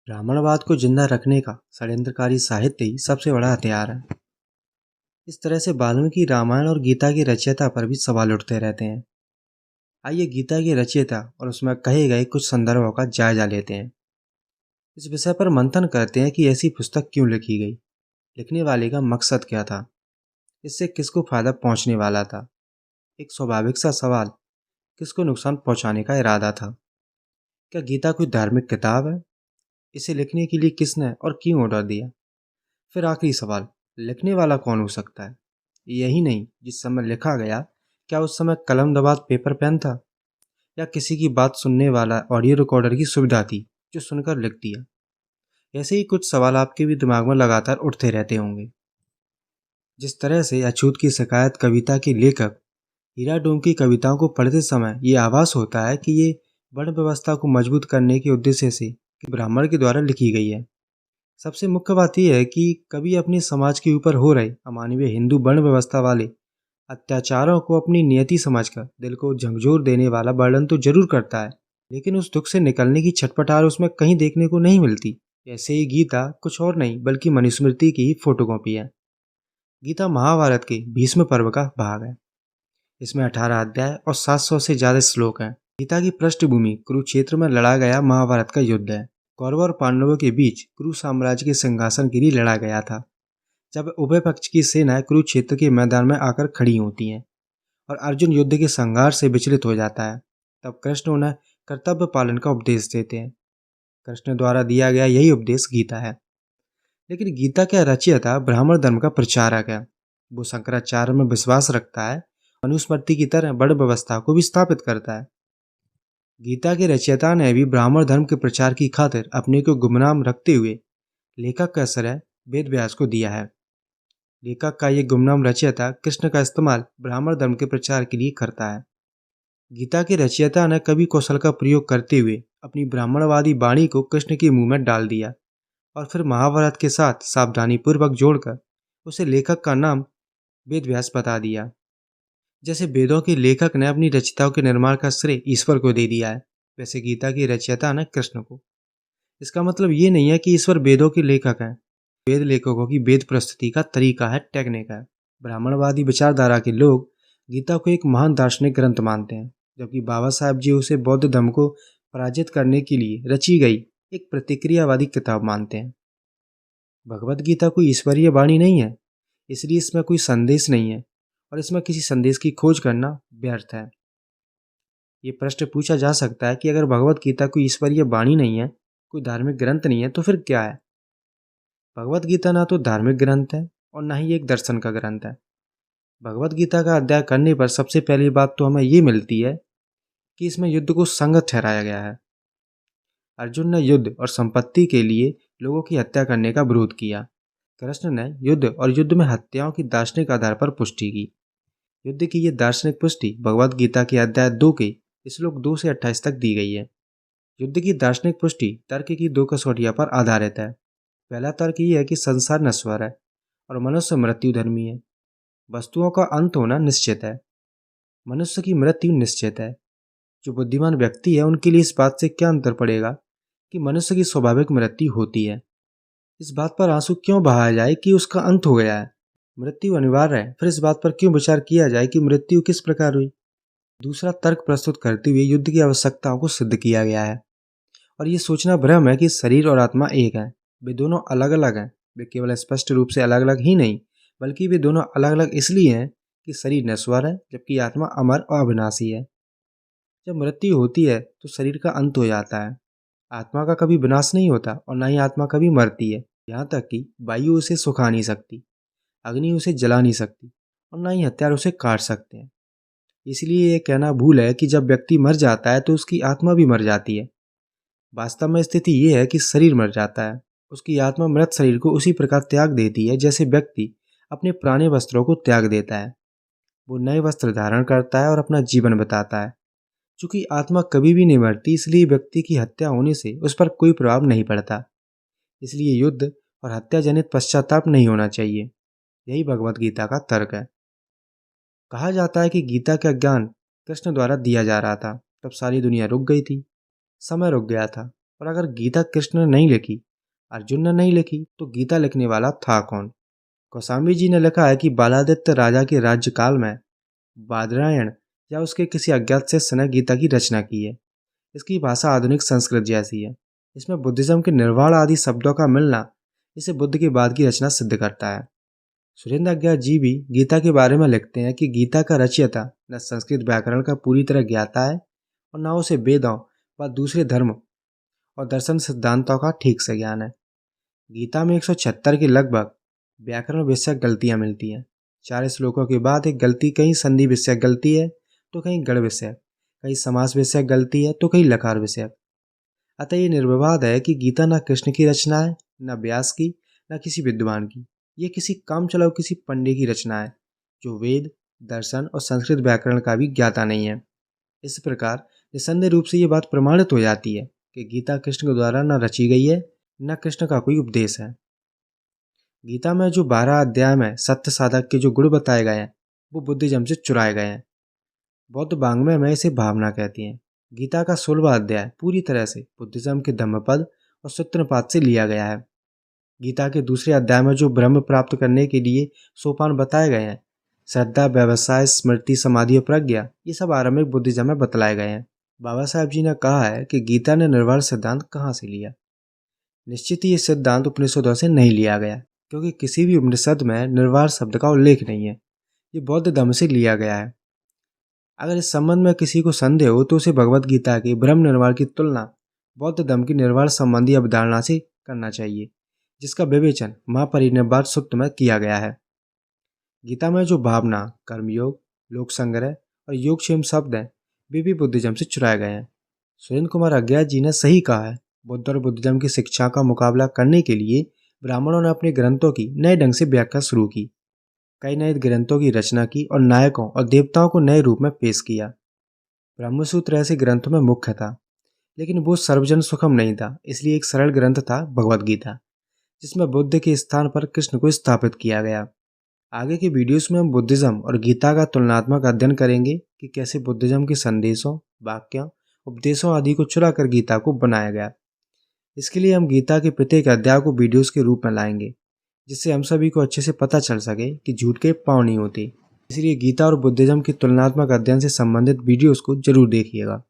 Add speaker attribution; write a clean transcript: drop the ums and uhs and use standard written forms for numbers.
Speaker 1: ब्राह्मणवाद को जिंदा रखने का षड्यंत्रकारी साहित्य ही सबसे बड़ा हथियार है। इस तरह से वाल्मीकि रामायण और गीता की रचयिता पर भी सवाल उठते रहते हैं। आइए गीता की रचयिता और उसमें कहे गए कुछ संदर्भों का जायजा लेते हैं। इस विषय पर मंथन करते हैं कि ऐसी पुस्तक क्यों लिखी गई, लिखने वाले का मकसद क्या था, इससे किसको फायदा पहुंचने वाला था। एक स्वाभाविक सा सवाल, किसको नुकसान पहुंचाने का इरादा था। क्या गीता कोई धार्मिक किताब है? इसे लिखने के लिए किसने और क्यों ऑर्डर दिया? फिर आखिरी सवाल, लिखने वाला कौन हो सकता है? यही नहीं, जिस समय लिखा गया क्या उस समय कलम दबात पेपर पेन था, या किसी की बात सुनने वाला ऑडियो रिकॉर्डर की सुविधा थी जो सुनकर लिख दिया। ऐसे ही कुछ सवाल आपके भी दिमाग में लगातार उठते रहते होंगे। जिस तरह से अछूत की शिकायत कविता के लेखक हीरा डोम की कविताओं को पढ़ते समय ये आभास होता है कि ये वर्ण व्यवस्था को मजबूत करने के उद्देश्य से कि ब्राह्मण के द्वारा लिखी गई है। सबसे मुख्य बात यह है कि कवि अपने समाज के ऊपर हो रहे अमानवीय हिंदू वर्ण व्यवस्था वाले अत्याचारों को अपनी नियति समझकर दिल को झकझोर देने वाला वर्णन तो जरूर करता है, लेकिन उस दुख से निकलने की छटपटाहट उसमें कहीं देखने को नहीं मिलती। ऐसे ही गीता कुछ और नहीं बल्कि मनुस्मृति की ही फोटोकॉपी है। गीता महाभारत के भीष्म पर्व का भाग है। इसमें 18 अध्याय और 700 से ज्यादा श्लोक हैं। गीता की पृष्ठभूमि कुरुक्षेत्र में लड़ा गया महाभारत का युद्ध है। कौरव और पांडवों के बीच कुरु साम्राज्य के सिंहासन के लिए लड़ा गया था। जब उभय पक्ष की सेनाएं कुरुक्षेत्र के मैदान में आकर खड़ी होती हैं और अर्जुन युद्ध के संघर्ष से विचलित हो जाता है, तब कृष्ण उन्हें कर्तव्य पालन का उपदेश देते हैं। कृष्ण द्वारा दिया गया यही उपदेश गीता है। लेकिन गीता का रचयिता ब्राह्मण धर्म का प्रचारक है। वो शंकराचार्य में विश्वास रखता है, मनुस्मृति की तरह वर्ण व्यवस्था को भी स्थापित करता है। गीता के रचयिता ने भी ब्राह्मण धर्म के प्रचार की खातिर अपने को गुमनाम रखते हुए लेखक का श्रेय वेद व्यास को दिया है। लेखक का ये गुमनाम रचयिता कृष्ण का इस्तेमाल ब्राह्मण धर्म के प्रचार के लिए करता है। गीता के रचयिता ने कवि कौशल का प्रयोग करते हुए अपनी ब्राह्मणवादी वाणी को कृष्ण के मुंह में डाल दिया और फिर महाभारत के साथ सावधानी पूर्वक जोड़कर उसे लेखक का नाम वेद व्यास बता दिया। जैसे वेदों के लेखक ने अपनी रचयिताओं के निर्माण का श्रेय ईश्वर को दे दिया है, वैसे गीता की रचयिता ने कृष्ण को। इसका मतलब ये नहीं है कि ईश्वर वेदों के लेखक हैं। वेद लेखकों की वेद प्रस्तुति का तरीका है, टेक्निक है। ब्राह्मणवादी विचारधारा के लोग गीता को एक महान दार्शनिक ग्रंथ मानते हैं, जबकि बाबा साहब जी उसे बौद्ध धर्म को पराजित करने के लिए रची गई एक प्रतिक्रियावादी किताब मानते हैं। भगवत गीता कोई ईश्वरीय वाणी नहीं है, इसलिए इसमें कोई संदेश नहीं है और इसमें किसी संदेश की खोज करना व्यर्थ है। ये प्रश्न पूछा जा सकता है कि अगर भगवत गीता कोई ईश्वरीय वाणी नहीं है, कोई धार्मिक ग्रंथ नहीं है, तो फिर क्या है? भगवत गीता ना तो धार्मिक ग्रंथ है और ना ही एक दर्शन का ग्रंथ है। भगवत गीता का अध्ययन करने पर सबसे पहली बात तो हमें ये मिलती है कि इसमें युद्ध को संगत ठहराया गया है। अर्जुन ने युद्ध और संपत्ति के लिए लोगों की हत्या करने का विरोध किया। कृष्ण ने युद्ध और युद्ध में हत्याओं की दार्शनिक आधार पर पुष्टि की। युद्ध की ये दार्शनिक पुष्टि भगवत गीता के अध्याय 2 के श्लोक 2 से 28 तक दी गई है। युद्ध की दार्शनिक पुष्टि तर्क की 2 कसौटियों पर आधारित है। पहला तर्क ये है कि संसार नश्वर है और मनुष्य मृत्युधर्मी है। वस्तुओं का अंत होना निश्चित है, मनुष्य की मृत्यु निश्चित है। जो बुद्धिमान व्यक्ति है उनके लिए इस बात से क्या अंतर पड़ेगा कि मनुष्य की स्वाभाविक मृत्यु होती है। इस बात पर आंसू क्यों बहाया जाए कि उसका अंत हो गया है? मृत्यु अनिवार्य है, फिर इस बात पर क्यों विचार किया जाए कि मृत्यु किस प्रकार हुई? दूसरा तर्क प्रस्तुत करते हुए युद्ध की आवश्यकताओं को सिद्ध किया गया है और ये सोचना भ्रम है कि शरीर और आत्मा एक है। वे दोनों अलग अलग हैं। वे केवल स्पष्ट रूप से अलग अलग ही नहीं, बल्कि वे दोनों अलग अलग इसलिए हैं कि शरीर नश्वर है जबकि आत्मा अमर और अविनाशी है। जब मृत्यु होती है तो शरीर का अंत हो जाता है। आत्मा का कभी विनाश नहीं होता और न ही आत्मा कभी मरती है। यहाँ तक कि वायु उसे सुखा नहीं सकती, अग्नि उसे जला नहीं सकती और न ही हथियार उसे काट सकते हैं। इसलिए यह कहना भूल है कि जब व्यक्ति मर जाता है तो उसकी आत्मा भी मर जाती है। वास्तव में स्थिति यह है कि शरीर मर जाता है, उसकी आत्मा मृत शरीर को उसी प्रकार त्याग देती है जैसे व्यक्ति अपने पुराने वस्त्रों को त्याग देता है। वो नए वस्त्र धारण करता है और अपना जीवन बिताता है। चूंकि आत्मा कभी भी नहीं मरती, इसलिए व्यक्ति की हत्या होने से उस पर कोई प्रभाव नहीं पड़ता। इसलिए युद्ध और हत्या जनित पश्चाताप नहीं होना चाहिए। यही भगवत गीता का तर्क है। कहा जाता है कि गीता का ज्ञान कृष्ण द्वारा दिया जा रहा था, तब सारी दुनिया रुक गई थी, समय रुक गया था। और अगर गीता कृष्ण ने नहीं लिखी, अर्जुन ने नहीं लिखी, तो गीता लिखने वाला था कौन? कौशाम्बी जी ने लिखा है कि बालादित्य राजा के राज्यकाल में बादरायण या उसके किसी अज्ञात शिष्य ने गीता की रचना की है। इसकी भाषा आधुनिक संस्कृत जैसी है। इसमें बुद्धिज्म के निर्वाण आदि शब्दों का मिलना इसे बुद्ध के बाद की रचना सिद्ध करता है। सुरेंद्र अज्ञात जी भी गीता के बारे में लिखते हैं कि गीता का रचयिता न संस्कृत व्याकरण का पूरी तरह ज्ञाता है और न उसे वेदों व दूसरे धर्म और दर्शन सिद्धांतों का ठीक से ज्ञान है। गीता में 176 की लगभग व्याकरण विषयक गलतियां मिलती हैं। 4 श्लोकों के बाद एक गलती कहीं संधि विषयक गलती है, तो कहीं गढ़ विषयक, कहीं समास विषयक गलती है, तो कहीं लकार विषयक। अतः ये निर्विवाद है कि गीता न कृष्ण की रचना है, न व्यास की, न किसी विद्वान की। ये किसी काम चलाओ किसी पंडित की रचना है, जो वेद, दर्शन और संस्कृत व्याकरण का भी ज्ञाता नहीं है। इस प्रकार निसंदेह रूप से ये बात प्रमाणित हो जाती है कि गीता कृष्ण के द्वारा न रची गई है, न कृष्ण का कोई उपदेश है। गीता में जो 12 अध्याय में सत्य साधक के जो गुण बताए गए हैं, वो बुद्धिज्म से चुराए गए हैं। बौद्ध वाङ्मय में इसे भावना कहती हैं। गीता का 16वां अध्याय पूरी तरह से बुद्धिज्म के धम्मपद और सूत्रपात से लिया गया है। गीता के दूसरे अध्याय में जो ब्रह्म प्राप्त करने के लिए सोपान बताए गए हैं, श्रद्धा, व्यवसाय, स्मृति, समाधि और प्रज्ञा, ये सब आरंभिक बुद्धिज्म में बतलाए गए हैं। बाबा साहब जी ने कहा है कि गीता ने निर्वाण सिद्धांत कहाँ से लिया। निश्चित ही ये सिद्धांत उपनिषदों से नहीं लिया गया, क्योंकि किसी भी उपनिषद में निर्वाण शब्द का उल्लेख नहीं है। ये बौद्ध धर्म से लिया गया है। अगर इस संबंध में किसी को संदेह हो तो उसे भगवत गीता के ब्रह्म निर्वाण की तुलना बौद्ध धर्म की निर्वाण संबंधी अवधारणा से करना चाहिए, जिसका विवेचन महापरिनिर्वाण सूत्र में किया गया है। गीता में जो भावना, कर्मयोग, लोक संग्रह और योगक्षेम शब्द हैं, वे भी बुद्धिज्म से चुराए गए हैं। सुरेंद्र कुमार अज्ञात जी ने सही कहा है। बुद्ध और बुद्धिज्म की शिक्षा का मुकाबला करने के लिए ब्राह्मणों ने अपने ग्रंथों की नए ढंग से व्याख्या शुरू की। कई नए ग्रंथों की रचना की और नायकों और देवताओं को नए रूप में पेश किया। ब्रह्मसूत्र ऐसे ग्रंथों में मुख्य था, लेकिन वो सर्वजन सुखम नहीं था। इसलिए एक सरल ग्रंथ था भगवद गीता, जिसमें बुद्ध के स्थान पर कृष्ण को स्थापित किया गया। आगे के वीडियोस में हम बुद्धिज्म और गीता का तुलनात्मक अध्ययन करेंगे कि कैसे बुद्धिज्म के संदेशों, वाक्यों, उपदेशों आदि को चुरा कर गीता को बनाया गया। इसके लिए हम गीता के प्रत्येक अध्याय को वीडियोस के रूप में लाएंगे, जिससे हम सभी को अच्छे से पता चल सके कि झूठ के पांव नहीं होते। इसलिए गीता और बुद्धिज्म की तुलनात्मक अध्ययन से संबंधित वीडियोस को जरूर देखिएगा।